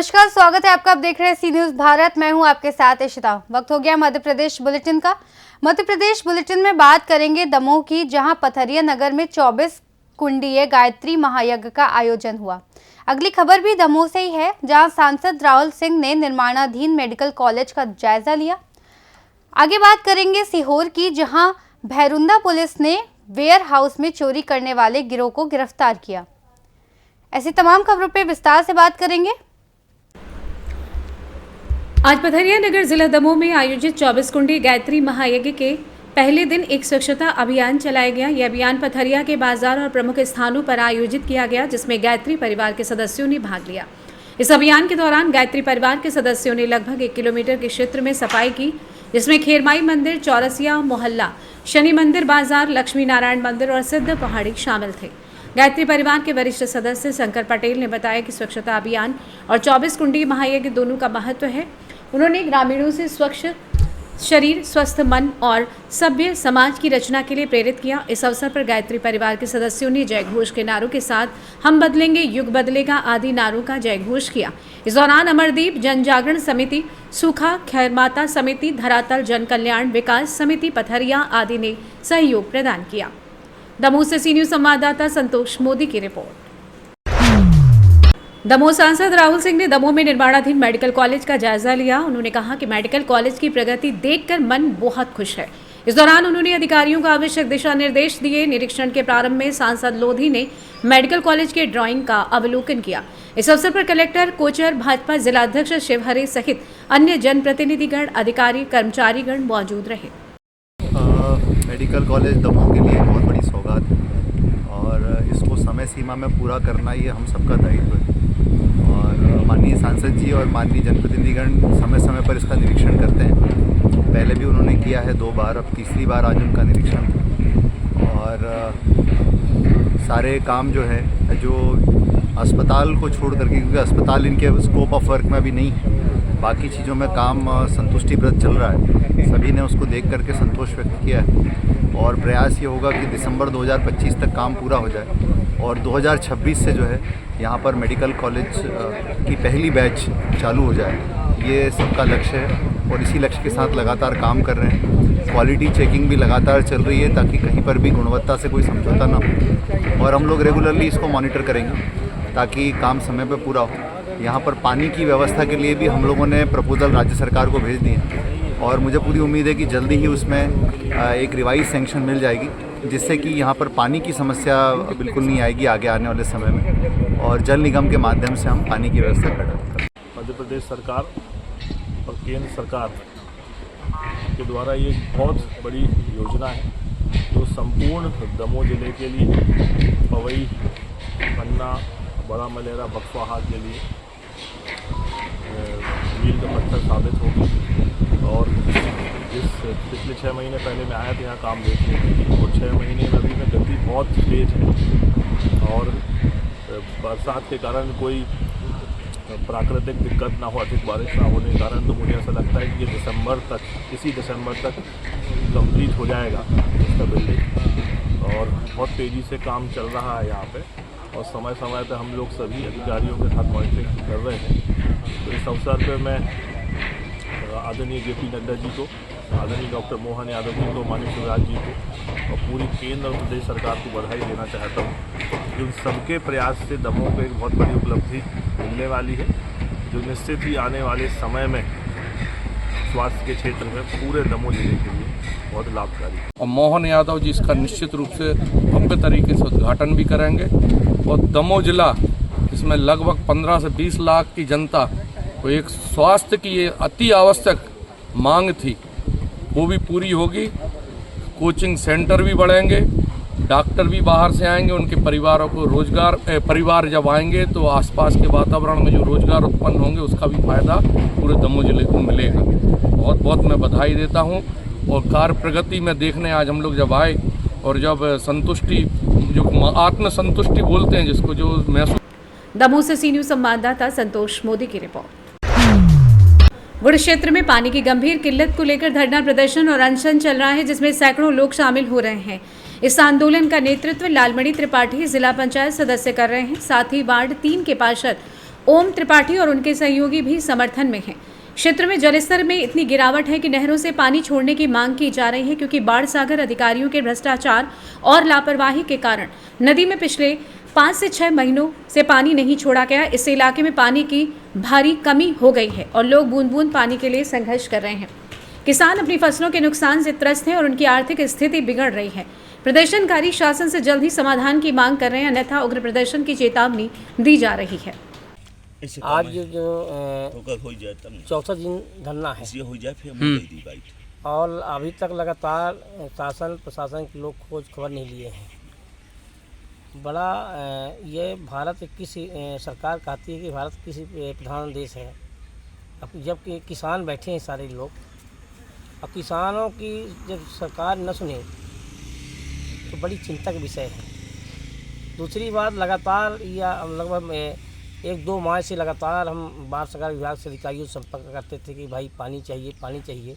नमस्कार, स्वागत है आपका। आप देख रहे हैं सी न्यूज भारत। मैं हूं आपके साथ इशिता। वक्त हो गया मध्य प्रदेश बुलेटिन का। मध्य प्रदेश बुलेटिन में बात करेंगे दमोह की, जहां पथरिया नगर में 24 कुंडीय गायत्री महायज्ञ का आयोजन हुआ। अगली खबर भी दमोह से ही है, जहां सांसद राहुल सिंह ने निर्माणाधीन मेडिकल कॉलेज का जायजा लिया। आगे बात करेंगे सीहोर की, जहां भैरुंदा पुलिस ने वेयर हाउस में चोरी करने वाले गिरोह को गिरफ्तार किया। ऐसी तमाम खबरों पर विस्तार से बात करेंगे। आज पथरिया नगर जिला दमोह में आयोजित 24 कुंडी गायत्री महायज्ञ के पहले दिन एक स्वच्छता अभियान चलाया गया। यह अभियान पथरिया के बाजार और प्रमुख स्थानों पर आयोजित किया गया, जिसमें गायत्री परिवार के सदस्यों ने भाग लिया। इस अभियान के दौरान गायत्री परिवार के सदस्यों ने लगभग 1 किलोमीटर के क्षेत्र में सफाई की, जिसमें खेरमाई मंदिर, चौरसिया मोहल्ला, शनि मंदिर बाजार, लक्ष्मी नारायण मंदिर और सिद्ध पहाड़ी शामिल थे। गायत्री परिवार के वरिष्ठ सदस्य शंकर पटेल ने बताया कि स्वच्छता अभियान और 24 कुंडी महायज्ञ दोनों का महत्व है। उन्होंने ग्रामीणों से स्वच्छ शरीर, स्वस्थ मन और सभ्य समाज की रचना के लिए प्रेरित किया। इस अवसर पर गायत्री परिवार के सदस्यों ने जय घोष के नारों के साथ हम बदलेंगे, युग बदलेगा आदि नारों का जय घोष किया। इस दौरान अमरदीप जन जागरण समिति, सूखा खैर माता समिति, धरातल जन कल्याण विकास समिति पथरिया आदि ने सहयोग प्रदान किया। दमोह से सी न्यूज संवाददाता संतोष मोदी की रिपोर्ट। दमोह सांसद राहुल सिंह ने दमोह में निर्माणाधीन मेडिकल कॉलेज का जायजा लिया। उन्होंने कहा कि मेडिकल कॉलेज की प्रगति देखकर मन बहुत खुश है। इस दौरान उन्होंने अधिकारियों को आवश्यक दिशा निर्देश दिए। निरीक्षण के प्रारंभ में सांसद लोधी ने मेडिकल कॉलेज के ड्राइंग का अवलोकन किया। इस अवसर पर कलेक्टर, कोचर, भाजपा जिलाध्यक्ष शिवहरे सहित अन्य जनप्रतिनिधिगण, अधिकारी, कर्मचारीगण मौजूद रहे। मेडिकल कॉलेज दमोह के लिए बहुत बड़ी सौगात है और इसको समय सीमा में पूरा करना ये हम सबका दायित्व है। और माननीय सांसद जी और माननीय जनप्रतिनिधिगण समय समय पर इसका निरीक्षण करते हैं। पहले भी उन्होंने किया है 2 बार, अब तीसरी बार आज उनका निरीक्षण था। और सारे काम जो है, जो अस्पताल को छोड़ करके, क्योंकि अस्पताल इनके स्कोप ऑफ वर्क में अभी नहीं है, बाकी चीज़ों में काम संतुष्टिप्रद चल रहा है। सभी ने उसको देख करके संतोष व्यक्त किया है और प्रयास ये होगा कि दिसंबर 2025 तक काम पूरा हो जाए और 2026 से जो है यहाँ पर मेडिकल कॉलेज की पहली बैच चालू हो जाए। ये सबका लक्ष्य है और इसी लक्ष्य के साथ लगातार काम कर रहे हैं। क्वालिटी चेकिंग भी लगातार चल रही है ताकि कहीं पर भी गुणवत्ता से कोई समझौता ना हो, और हम लोग रेगुलरली इसको मॉनिटर करेंगे ताकि काम समय पर पूरा हो। यहाँ पर पानी की व्यवस्था के लिए भी हम लोगों ने प्रपोजल राज्य सरकार को भेज दिए और मुझे पूरी उम्मीद है कि जल्दी ही उसमें एक रिवाइज सैंक्शन मिल जाएगी, जिससे कि यहाँ पर पानी की समस्या बिल्कुल नहीं आएगी आगे आने वाले समय में, और जल निगम के माध्यम से हम पानी की व्यवस्था करेंगे। मध्य प्रदेश सरकार और केंद्र सरकार के द्वारा ये बहुत बड़ी योजना है जो संपूर्ण दमोह जिले के लिए, पवई, पन्ना, बड़ा मलेरा, बक्सवाहा के लिए मील का पत्थर साबित होगी। और जिस पिछले 6 महीने पहले मैं आया था यहाँ काम देखने, और 6 महीने में अभी में गति बहुत तेज है और बरसात के कारण कोई प्राकृतिक दिक्कत ना हो, अधिक बारिश ना होने के कारण, तो मुझे ऐसा लगता है कि ये इसी दिसंबर तक कंप्लीट हो जाएगा इसका बिल्डिंग। और बहुत तेज़ी से काम चल रहा है यहाँ पे और समय समय पर हम लोग सभी अधिकारियों के साथ मॉनिटरिंग कर रहे हैं। तो इस अवसर पर मैं आदरणीय JP नड्डा जी को, आदरणीय डॉक्टर मोहन यादव जी को, माननीय शिवराज जी को और पूरी केंद्र और प्रदेश सरकार को बधाई देना चाहता हूँ। जो सबके प्रयास से दमोह को एक बहुत बड़ी उपलब्धि मिलने वाली है, जो निश्चित ही आने वाले समय में स्वास्थ्य के क्षेत्र में पूरे दमोह जिले के लिए बहुत लाभकारी है। और मोहन यादव जी इसका निश्चित रूप से भव्य तरीके से उद्घाटन भी करेंगे। और दमोह जिला, इसमें लगभग 15 से 20 लाख की जनता को एक स्वास्थ्य की ये अति आवश्यक मांग थी, वो भी पूरी होगी। कोचिंग सेंटर भी बढ़ेंगे, डॉक्टर भी बाहर से आएंगे, उनके परिवारों को रोजगार, परिवार जब आएंगे तो आसपास के वातावरण में जो रोजगार उत्पन्न होंगे उसका भी फायदा पूरे दमोह जिले को मिलेगा। बहुत बहुत मैं बधाई देता हूँ। और कार्य प्रगति में देखने आज हम लोग जब आए और जब संतुष्टि, जो आत्मसंतुष्टि बोलते हैं जिसको, जो महसूस। दमोह से सी न्यूज संवाददाता संतोष मोदी की रिपोर्ट। गुड़ क्षेत्र में पानी की गंभीर किल्लत को लेकर धरना प्रदर्शन और अनशन चल रहा है, जिसमें सैकड़ों लोग शामिल हो रहे हैं। इस आंदोलन का नेतृत्व लालमणि त्रिपाठी, जिला पंचायत सदस्य कर रहे हैं। साथ ही वार्ड 3 के पार्षद ओम त्रिपाठी और उनके सहयोगी भी समर्थन में हैं। क्षेत्र में जलस्तर में इतनी गिरावट है कि नहरों से पानी छोड़ने की मांग की जा रही है, क्योंकि बाढ़ सागर अधिकारियों के भ्रष्टाचार और लापरवाही के कारण नदी में पिछले 5 से 6 महीनों से पानी नहीं छोड़ा गया। इससे इलाके में पानी की भारी कमी हो गई है और लोग बूंद बूंद पानी के लिए संघर्ष कर रहे हैं। किसान अपनी फसलों के नुकसान से त्रस्त हैं और उनकी आर्थिक स्थिति बिगड़ रही है। प्रदर्शनकारी शासन से जल्द ही समाधान की मांग कर रहे हैं, अन्यथा उग्र प्रदर्शन की चेतावनी दी जा रही है। आज जो चौथा दिन धरना है और अभी तक लगातार शासन प्रशासन के लोग खोज खबर नहीं लिए हैं। बड़ा ये भारत किसी सरकार कहती है कि भारत किसी प्रधान देश है, अब जबकि किसान बैठे हैं सारे लोग, और किसानों की जब सरकार न सुने तो बड़ी चिंता का विषय है। दूसरी बात, लगातार या लगभग 1-2 माह से लगातार हम बाढ़ सरकार विभाग से अधिकारियों से संपर्क करते थे कि भाई पानी चाहिए पानी चाहिए।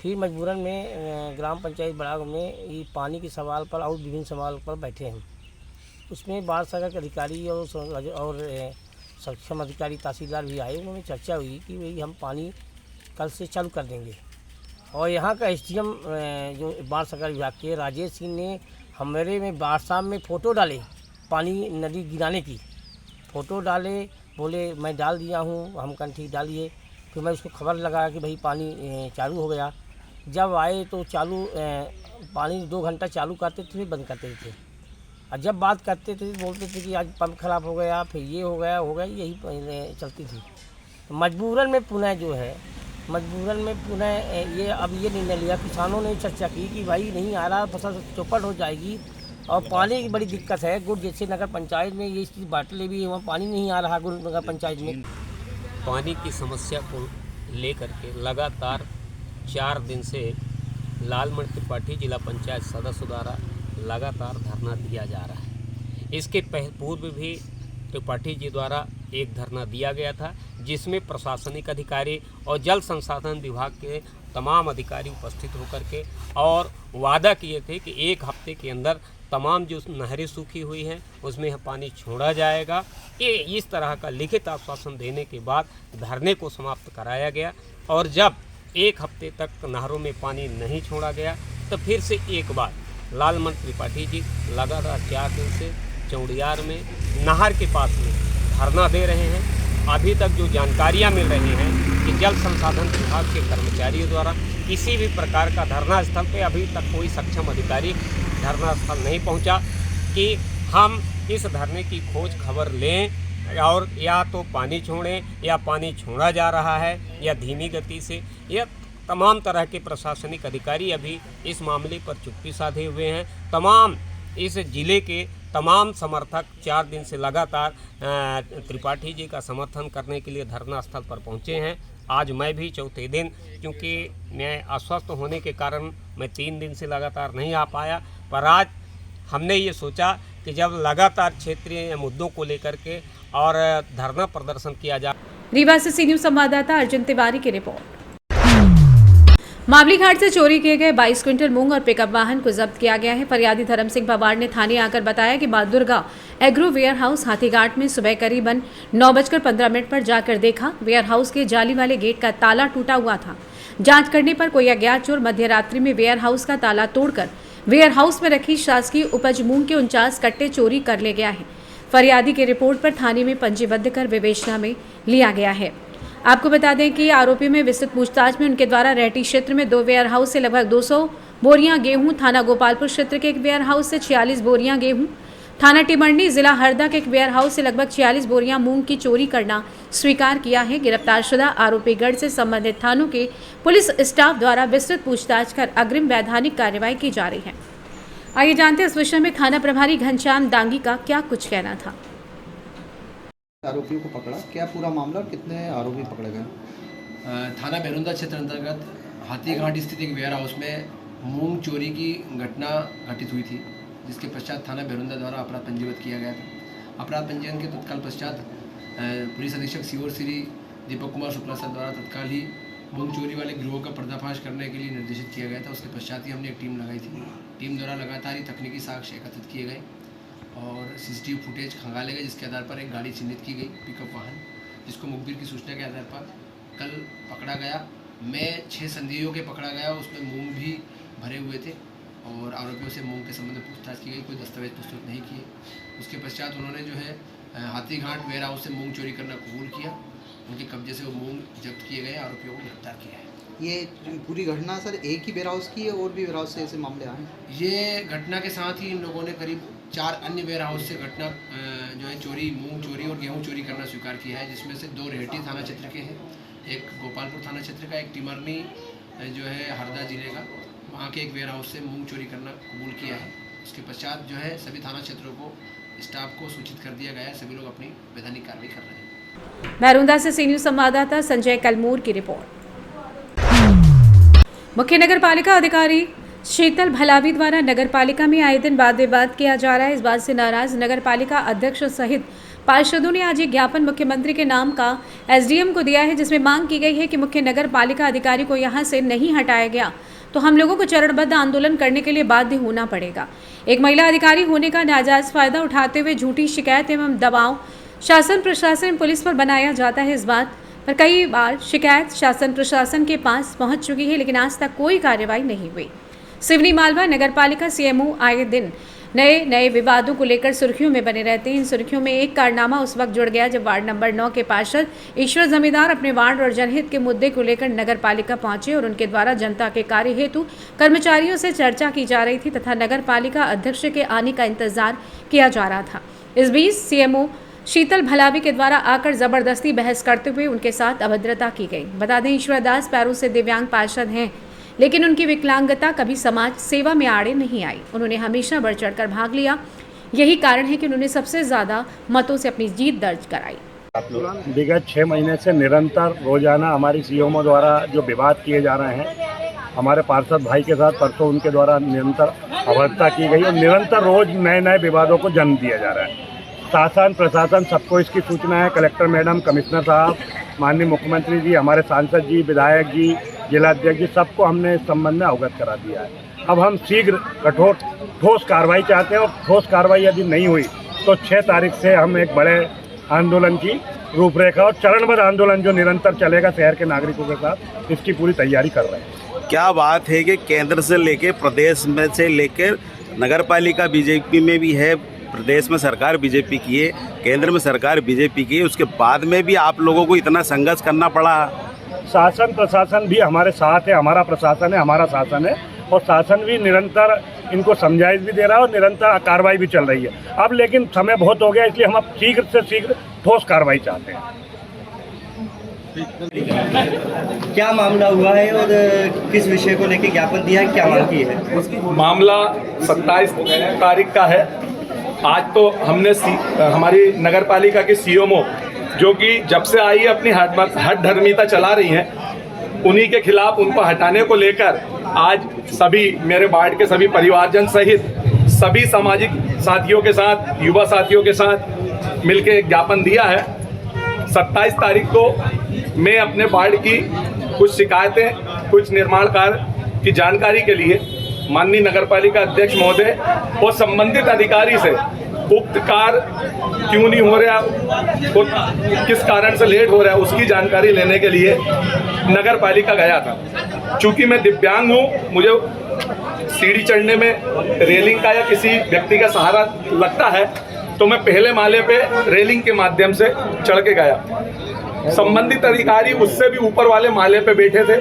फिर मजबूरन में ग्राम पंचायत बड़ाग में ये पानी के सवाल पर और विभिन्न सवाल पर बैठे हैं। उसमें बाढ़ सरकार के अधिकारी और सक्षम अधिकारी तहसीलदार भी आए, उन्होंने चर्चा हुई कि भाई हम पानी कल से चालू कर देंगे। और यहाँ का SDM जो बाढ़ सरकार विभाग के राजेश सिंह ने हमारे में बाढ़ साहब में फ़ोटो डाले, पानी नदी गिराने की फ़ोटो डाले, बोले मैं डाल दिया हूँ, हम कन ठीक डालिए। फिर मैं उसको खबर लगाया कि भाई पानी चालू हो गया। जब आए तो चालू पानी 2 घंटा चालू करते थे, फिर बंद करते थे, और जब बात करते थे बोलते थे कि आज पंप खराब हो गया, फिर ये हो गया, यही चलती थी। तो मजबूरन में पुनः ये अब ये निर्णय लिया, किसानों ने चर्चा की कि भाई नहीं आ रहा, फसल चौपट हो जाएगी और पानी की बड़ी दिक्कत है। गुड़ जैसे नगर पंचायत में ये चीज़ बाटले भी, वहाँ पानी नहीं आ रहा गुड़ नगर पंचायत में। पानी की समस्या को लेकर के लगातार 4 दिन से लालमणि त्रिपाठी जिला पंचायत सदस्य द्वारा लगातार धरना दिया जा रहा है। इसके पूर्व भी त्रिपाठी जी द्वारा एक धरना दिया गया था, जिसमें प्रशासनिक अधिकारी और जल संसाधन विभाग के तमाम अधिकारी उपस्थित होकर के और वादा किए थे कि 1 हफ्ते के अंदर तमाम जो नहरें सूखी हुई हैं उसमें पानी छोड़ा जाएगा। ये इस तरह का लिखित आश्वासन देने के बाद धरने को समाप्त कराया गया, और जब 1 हफ्ते तक नहरों में पानी नहीं छोड़ा गया तो फिर से एक बार लालमणि त्रिपाठी जी लगातार 4 दिन से चौड़ियार में नहर के पास में धरना दे रहे हैं। अभी तक जो जानकारियां मिल रही हैं कि जल संसाधन विभाग के कर्मचारियों द्वारा किसी भी प्रकार का धरना स्थल पे अभी तक कोई सक्षम अधिकारी धरना स्थल नहीं पहुंचा कि हम इस धरने की खोज खबर लें और या तो पानी छोड़ें या पानी छोड़ा जा रहा है या धीमी गति से। यह तमाम तरह के प्रशासनिक अधिकारी अभी इस मामले पर चुप्पी साधे हुए हैं। तमाम इस जिले के तमाम समर्थक 4 दिन से लगातार त्रिपाठी जी का समर्थन करने के लिए धरना स्थल पर पहुंचे हैं। आज मैं भी चौथे दिन, क्योंकि मैं अस्वस्थ होने के कारण मैं 3 दिन से लगातार नहीं आ पाया, पर आज हमने ये सोचा कि जब लगातार क्षेत्रीय मुद्दों को लेकर के और धरना प्रदर्शन किया जा। रीवा से सी न्यूज़ संवाददाता अर्जुन तिवारी की रिपोर्ट। मावली घाट से चोरी किए गए 22 क्विंटल मूंग और पिकअप वाहन को जब्त किया गया है। फरियादी धर्म सिंह पवार ने थाने आकर बताया कि बहादुरगा एग्रो वेयर हाउस हाथीघाट में सुबह करीबन 9:15 पर जाकर देखा, वेयर हाउस के जाली वाले गेट का ताला टूटा हुआ था। जांच करने पर कोई अज्ञात चोर मध्य रात्रि में वेयर हाउस का ताला तोड़कर वेयर हाउस में रखी शासकीय उपज मूंग के 49 कट्टे चोरी कर ले गया है। फरियादी की रिपोर्ट पर थाने में पंजीबद्ध कर विवेचना में लिया गया है। आपको बता दें कि आरोपी में विस्तृत पूछताछ में उनके द्वारा रेहटी क्षेत्र में 2 वेयर हाउस से लगभग 200 बोरियां गेहूं, थाना गोपालपुर क्षेत्र के एक वेयर हाउस से 46 बोरियां गेहूं, थाना टिमंडी जिला हरदा के एक वेयर हाउस से लगभग 46 बोरियां मूंग की चोरी करना स्वीकार किया है। गिरफ्तारशुदा आरोपीगढ़ से संबंधित थानों के पुलिस स्टाफ द्वारा विस्तृत पूछताछ कर अग्रिम वैधानिक कार्रवाई की जा रही है। आइए जानते हैं इस विषय में थाना प्रभारी घनश्याम दांगी का क्या कुछ कहना था। आरोपियों को पकड़ा, क्या पूरा मामला और कितने आरोपी पकड़े गए? थाना बेरुंदा क्षेत्र अंतर्गत हाथीघाट स्थित एक वेयर हाउस में मूंग चोरी की घटना घटित हुई थी, जिसके पश्चात थाना बेरुंदा द्वारा अपराध पंजीबद्ध किया गया था। अपराध पंजीयन के तत्काल पश्चात पुलिस अधीक्षक सीओर श्री दीपक कुमार शुक्ला सर द्वारा तत्काल ही मूंग चोरी वाले गिरोह का पर्दाफाश करने के लिए निर्देशित किया गया था। उसके पश्चात ही हमने एक टीम लगाई थी। टीम द्वारा लगातार ही तकनीकी साक्ष्य एकत्रित किए गए और सीसीटीवी फुटेज खंगाले गए, जिसके आधार पर एक गाड़ी चिन्हित की गई, पिकअप वाहन, जिसको मुखबिर की सूचना के आधार पर कल पकड़ा गया। मैं 6 संदेहियों के पकड़ा गया, उसमें मूंग भी भरे हुए थे और आरोपियों से मूंग के संबंध में पूछताछ की गई, कोई दस्तावेज प्रस्तुत नहीं किए। उसके पश्चात उन्होंने जो है हाथीघाट वेयर हाउस से मूंग चोरी करना कबूल किया। उनके कब्जे से वो मूंग जब्त किए गए, आरोपियों को गिरफ्तार किया है। ये पूरी घटना सर एक ही वेयर हाउस की है और भी वेयर हाउस से ऐसे मामले आए हैं? ये घटना के साथ ही इन लोगों ने करीब 4 अन्य वेयर हाउस से घटना जो है चोरी, मूंग चोरी और गेहूं चोरी करना स्वीकार किया है, जिसमें से 2 रेहटी थाना क्षेत्र के हैं, एक गोपालपुर थाना क्षेत्र का, एक टिमरनी जो है हरदा जिले का, वहाँ के एक वेयर हाउस से मूंग चोरी करना कबूल किया है। उसके पश्चात जो है सभी थाना क्षेत्रों को स्टाफ को सूचित कर दिया गया है, सभी लोग अपनी वैधानिक कार्रवाई कर रहे हैं। मैरूंदा से सी न्यूज़ संवाददाता संजय कलमूर की रिपोर्ट। मुख्य नगर पालिका अधिकारी शीतल भलावी द्वारा नगर पालिका में आए दिन वाद विवाद किया जा रहा है। इस बात से नाराज नगर पालिका अध्यक्ष सहित पार्षदों ने आज एक ज्ञापन मुख्यमंत्री के नाम का एसडीएम को दिया है, जिसमें मांग की गई है कि मुख्य नगर पालिका अधिकारी को यहां से नहीं हटाया गया तो हम लोगों को चरणबद्ध आंदोलन करने के लिए बाध्य होना पड़ेगा। एक महिला अधिकारी होने का नाजायज फायदा उठाते हुए झूठी शिकायत एवं दबाव शासन प्रशासन पुलिस पर बनाया जाता है। इस बात पर कई बार शिकायत शासन प्रशासन के पास पहुंच चुकी है, लेकिन आज तक कोई कार्रवाई नहीं हुई। सिवनी मालवा नगर पालिका सीएमओ आए दिन नए विवादों को लेकर सुर्खियों में बने रहते हैं। इन सुर्खियों में एक कारनामा उस वक्त जुड़ गया जब वार्ड नंबर 9 के पार्षद ईश्वर जमींदार अपने वार्ड और जनहित के मुद्दे को लेकर नगर पालिका पहुंचे और उनके द्वारा जनता के कार्य हेतु कर्मचारियों से चर्चा की जा रही थी तथा नगर पालिका अध्यक्ष के आने का इंतजार किया जा रहा था। इस बीच सीएमओ शीतल भलावी के द्वारा आकर जबरदस्ती बहस करते हुए उनके साथ अभद्रता की गई। बता दें ईश्वर दास पैरों से दिव्यांग पार्षद हैं, लेकिन उनकी विकलांगता कभी समाज सेवा में आड़े नहीं आई। उन्होंने हमेशा बढ़ चढ़कर भाग लिया, यही कारण है कि उन्होंने सबसे ज़्यादा मतों से अपनी जीत दर्ज कराई। विगत 6 महीने से निरंतर रोजाना हमारी सीएमओ द्वारा जो विवाद किए जा रहे हैं, हमारे पार्षद भाई के साथ परसों उनके द्वारा निरंतर अभद्रता की गई और निरंतर रोज नए विवादों को जन्म दिया जा रहा है। शासन प्रशासन सबको इसकी सूचना है, कलेक्टर मैडम, कमिश्नर साहब, माननीय मुख्यमंत्री जी, हमारे सांसद जी, विधायक जी, जिलाध्यक्ष जी, सबको हमने इस संबंध में अवगत करा दिया है। अब हम शीघ्र कठोर ठोस कार्रवाई चाहते हैं और ठोस कार्रवाई यदि नहीं हुई तो 6 तारीख से हम एक बड़े आंदोलन की रूपरेखा और चरणबद्ध आंदोलन जो निरंतर चलेगा शहर के नागरिकों के साथ, इसकी पूरी तैयारी कर रहे हैं। क्या बात है कि केंद्र से लेके प्रदेश में से लेकर नगर पालिका बीजेपी में भी है, प्रदेश में सरकार बीजेपी की है, केंद्र में सरकार बीजेपी की है, उसके बाद में भी आप लोगों को इतना संघर्ष करना पड़ा। शासन प्रशासन भी हमारे साथ है, हमारा प्रशासन है, हमारा शासन है और शासन भी निरंतर इनको समझाइश भी दे रहा है और निरंतर कार्रवाई भी चल रही है। अब लेकिन समय बहुत हो गया, इसलिए हम अब शीघ्र से शीघ्र ठोस कार्रवाई चाहते हैं। क्या मामला हुआ है और किस विषय को लेकर ज्ञापन दिया है, क्या मांग की है? मामला 27 तारीख का है। आज तो हमने हमारी नगर पालिका के सीएमओ जो कि जब से आई है अपनी हठधर्मिता चला रही हैं, उन्हीं के खिलाफ उनको हटाने को लेकर आज सभी मेरे वार्ड के सभी परिवारजन सहित सभी सामाजिक साथियों के साथ, युवा साथियों के साथ मिलकर ज्ञापन दिया है। 27 तारीख को मैं अपने वार्ड की कुछ शिकायतें, कुछ निर्माण कार्य की जानकारी के लिए माननीय नगरपालिका अध्यक्ष महोदय और संबंधित अधिकारी से उक्त कार्य क्यों नहीं हो रहा और किस कारण से लेट हो रहा है उसकी जानकारी लेने के लिए नगर पालिका गया था। चूँकि मैं दिव्यांग हूँ, मुझे सीढ़ी चढ़ने में रेलिंग का या किसी व्यक्ति का सहारा लगता है, तो मैं पहले माले पे रेलिंग के माध्यम से चढ़ के गया। संबंधित अधिकारी उससे भी ऊपर वाले माले पे बैठे थे,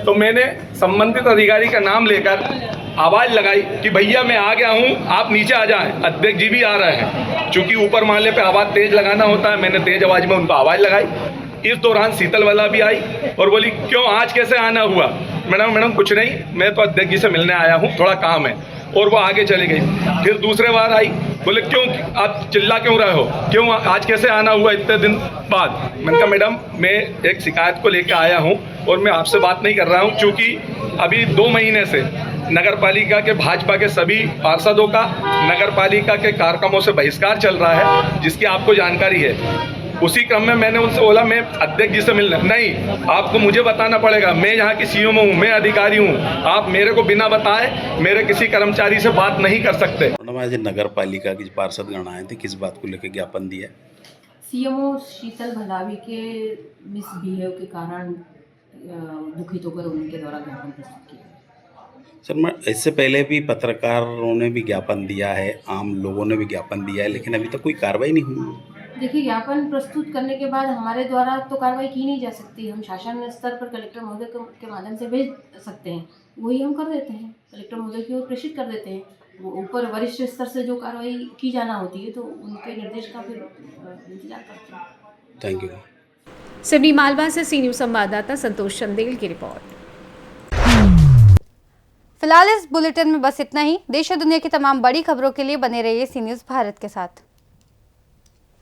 तो मैंने संबंधित अधिकारी का नाम लेकर आवाज़ लगाई कि भैया मैं आ गया हूँ, आप नीचे आ जाएं। अध्यक्ष जी भी आ रहे हैं, चूँकि ऊपर माले पे आवाज़ तेज लगाना होता है, मैंने तेज आवाज़ में उनको आवाज़ लगाई। इस दौरान शीतल वाला भी आई और बोली क्यों आज कैसे आना हुआ? मैडम कुछ नहीं, मैं तो अध्यक्ष जी से मिलने आया हूँ, थोड़ा काम है, और वो आगे चली गई। फिर दूसरे बार आई, बोले क्यों आप चिल्ला क्यों रहे हो, क्यों आज कैसे आना हुआ इतने दिन बाद? मैंने कहा मैडम मैं एक शिकायत को लेकर आया हूँ और मैं आपसे बात नहीं कर रहा हूँ, क्योंकि अभी 2 महीने से नगर पालिका के भाजपा के सभी पार्षदों का नगर पालिका के कार्यक्रमों से बहिष्कार चल रहा है, जिसकी आपको जानकारी है। उसी क्रम में मैंने उनसे बोला मैं अध्यक्ष जी से मिलना, नहीं आपको मुझे बताना पड़ेगा, मैं यहाँ की सीएम हूँ, मैं अधिकारी हूँ, आप मेरे को बिना बताए मेरे किसी कर्मचारी से बात नहीं कर सकते। आज नगर पालिका की पार्षदगण आए थे, किस बात को लेकर ज्ञापन दिया? सीएमओ शीतल भंडावी के मिसबिहेव के कारण दुखित होकर उनके द्वारा ज्ञापन प्रस्तुत किया। सर मैं इससे पहले भी पत्रकारों ने भी ज्ञापन दिया है, आम लोगों ने भी ज्ञापन दिया है, लेकिन अभी तक कोई कार्रवाई नहीं हुई। देखिए, ज्ञापन प्रस्तुत करने के बाद हमारे द्वारा तो कार्रवाई की नहीं जा सकती। हम शासन स्तर पर कलेक्टर महोदय के माध्यम से भेज सकते हैं, वही हम कर देते हैं, कलेक्टर महोदय की ओर प्रेषित कर देते हैं। वो ऊपर वरिष्ठ स्तर से जो कार्रवाई की जाना होती है तो उनके निर्देश का फिर इंतजार करते हैं। Thank you. सिवनी मालवा से सी न्यूज़ संवाददाता संतोष चंदेल की रिपोर्ट। फिलहाल इस बुलेटिन में बस इतना ही। देश और दुनिया की तमाम बड़ी खबरों के लिए बने रहिए सी न्यूज़ भारत के साथ।